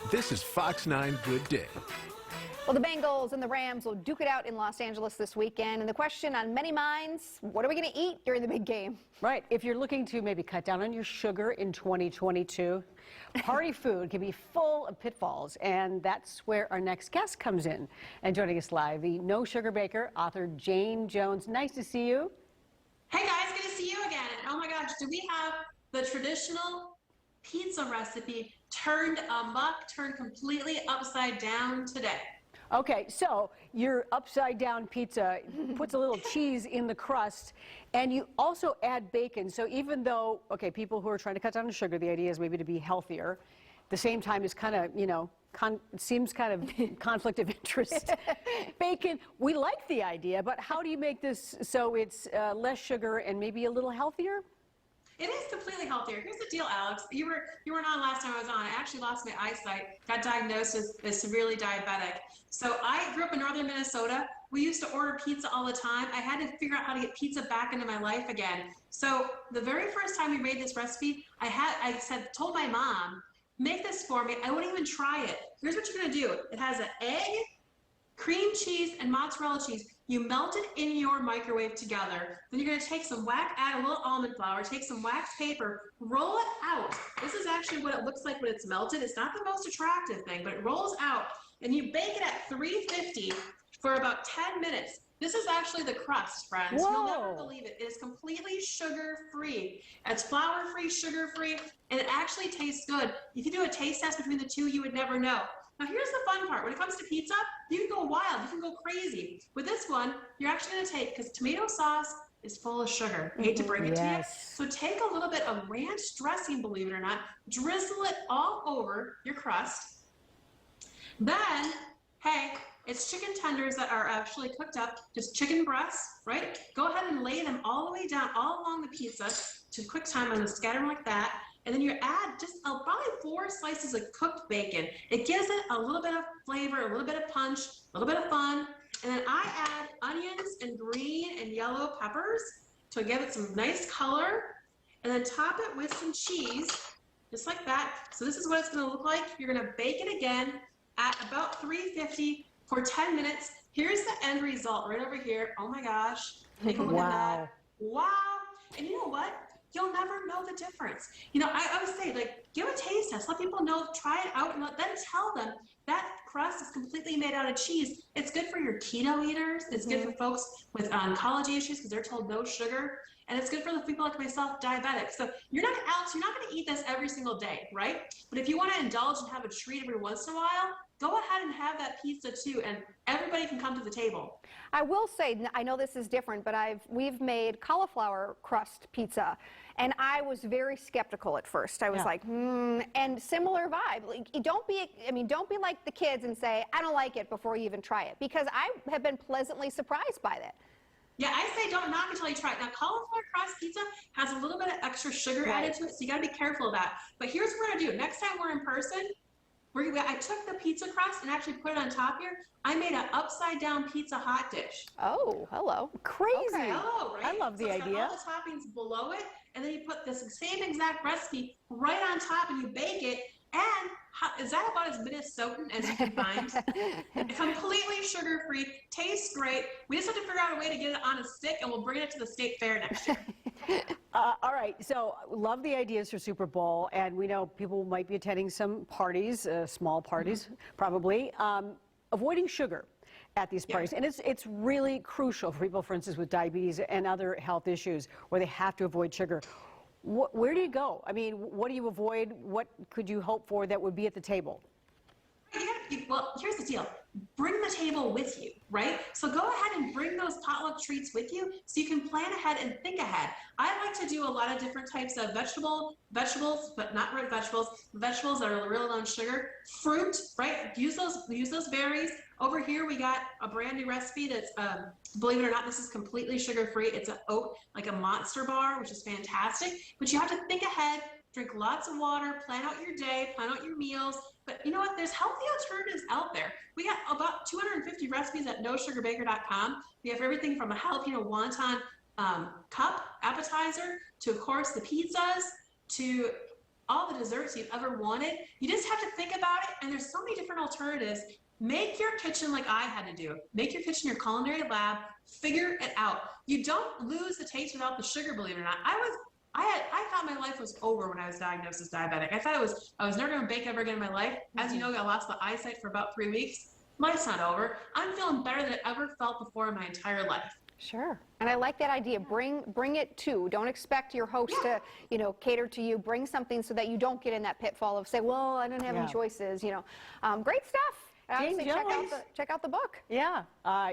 This is Fox 9 Good Day. Well, the Bengals and the Rams will duke it out in Los Angeles this weekend. And the question on many minds, what are we going to eat during the big game? Right. If you're looking to maybe cut down on your sugar in 2022, party food can be full of pitfalls. And that's where our next guest comes in. And joining us live, the No Sugar Baker, author Jayne Jones. Nice to see you. Hey guys, good to see you again. And oh my gosh, do we have the traditional pizza recipe turned amok, turned completely upside down today? Okay, so your upside down pizza puts a little cheese in the crust, and you also add bacon. So even though, okay, people who are trying to cut down on sugar, the idea is maybe to be healthier. At the same time, is kind of, you know, it seems kind of conflict of interest. Bacon, we like the idea, but how do you make this so it's less sugar and maybe a little healthier? It is completely healthier. Here's the deal, Alex. You weren't on last time I was on. I actually lost my eyesight, got diagnosed as severely diabetic. So I grew up in northern Minnesota. We used to order pizza all the time. I had to figure out how to get pizza back into my life again. So the very first time we made this recipe, told my mom, make this for me. I wouldn't even try it. Here's what you're gonna do. It has an egg, cream cheese, and mozzarella cheese. You melt it in your microwave together. Then you're gonna take some add a little almond flour, take some wax paper, roll it out. This is actually what it looks like when it's melted. It's not the most attractive thing, but it rolls out. And you bake it at 350 for about 10 minutes. This is actually the crust, friends. Whoa. You'll never believe it. It is completely sugar-free. It's flour-free, sugar-free, and it actually tastes good. If you do a taste test between the two, you would never know. Now here's the fun part. When it comes to pizza, you can go wild, you can go crazy. With this one, you're actually gonna take, because tomato sauce is full of sugar. I hate to break it to you. So take a little bit of ranch dressing, believe it or not, drizzle it all over your crust. Then, hey, it's chicken tenders that are actually cooked up, just chicken breasts, right? Go ahead and lay them all the way down, all along the pizza to quick time. I'm gonna scatter them like that. And then you add just probably 4 slices of cooked bacon. It gives it a little bit of flavor, a little bit of punch, a little bit of fun. And then I add onions and green and yellow peppers to give it some nice color. And then top it with some cheese, just like that. So this is what it's gonna look like. You're gonna bake it again at about 350 for 10 minutes. Here's the end result right over here. Oh my gosh, take a look at that. Wow. And you know what? You'll never know the difference. You know, I always say, like, give a taste test. Let people know, try it out, and then tell them that crust is completely made out of cheese. It's good for your keto eaters. It's good for folks with oncology issues because they're told no sugar. And it's good for the people like myself, diabetic. So Alex, you're not gonna eat this every single day, right? But if you wanna indulge and have a treat every once in a while, go ahead and have that pizza too, and everybody can come to the table. I will say, I know this is different, but we've made cauliflower crust pizza, and I was very skeptical at first. I was like, and similar vibe. Like, don't be like the kids and say, I don't like it before you even try it, because I have been pleasantly surprised by that. Yeah, I say don't knock until you try it. Now, cauliflower crust pizza has a little bit of extra sugar added to it, so you gotta be careful of that. But here's what we're gonna do. Next time we're in person, I took the pizza crust and actually put it on top here. I made an upside down pizza hot dish. Oh, hello. Crazy. Okay. Hello, right? I love the idea. Got all the toppings below it, and then you put this same exact recipe right on top and you bake it. And is that about as Minnesotan as you can find? Completely sugar-free, tastes great. We just have to figure out a way to get it on a stick, and we'll bring it to the state fair next year. All right, so love the ideas for Super Bowl, and we know people might be attending some parties, small parties, probably. Avoiding sugar at these parties, and it's really crucial for people, for instance, with diabetes and other health issues where they have to avoid sugar. Where do you go? I mean, what do you avoid? What could you hope for that would be at the table? Well, here's the deal. Bring the table with you, right? So go ahead and bring those potluck treats with you so you can plan ahead and think ahead. I like to do a lot of different types of vegetables, but not red vegetables that are real low in sugar. Fruit, right? Use those berries. Over here, we got a brand new recipe that's, believe it or not, this is completely sugar-free. It's an oat, like a Monster bar, which is fantastic. But you have to think ahead, drink lots of water, plan out your day, plan out your meals. But you know what? There's healthy alternatives out there. We got about 250 recipes at nosugarbaker.com. We have everything from a jalapeno wonton cup appetizer to, of course, the pizzas to all the desserts you've ever wanted. You just have to think about it, and there's so many different alternatives. Make your kitchen like I had to do. Make your kitchen your culinary lab. Figure it out. You don't lose the taste without the sugar, believe it or not. I thought my life was over when I was diagnosed as diabetic. I thought I was never going to bake ever again in my life. As you know, I lost the eyesight for about 3 weeks. Life's not over. I'm feeling better than I ever felt before in my entire life. Sure. And I like that idea. Bring it too. Don't expect your host to, cater to you. Bring something so that you don't get in that pitfall of say, well, I didn't have any choices, Great stuff. And Jayne obviously check out the book. Yeah,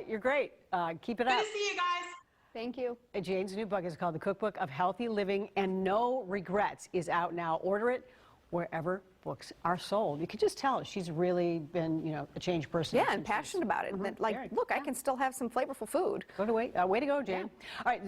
you're great. Keep it up. Good to see you guys. Thank you. Jayne's new book is called The Cookbook of Healthy Living and No Regrets. Is out now. Order it wherever books are sold. You can just tell she's really been, a changed person. Yeah, and passionate about it. And that, look, I can still have some flavorful food. Way to go, Jayne. All right.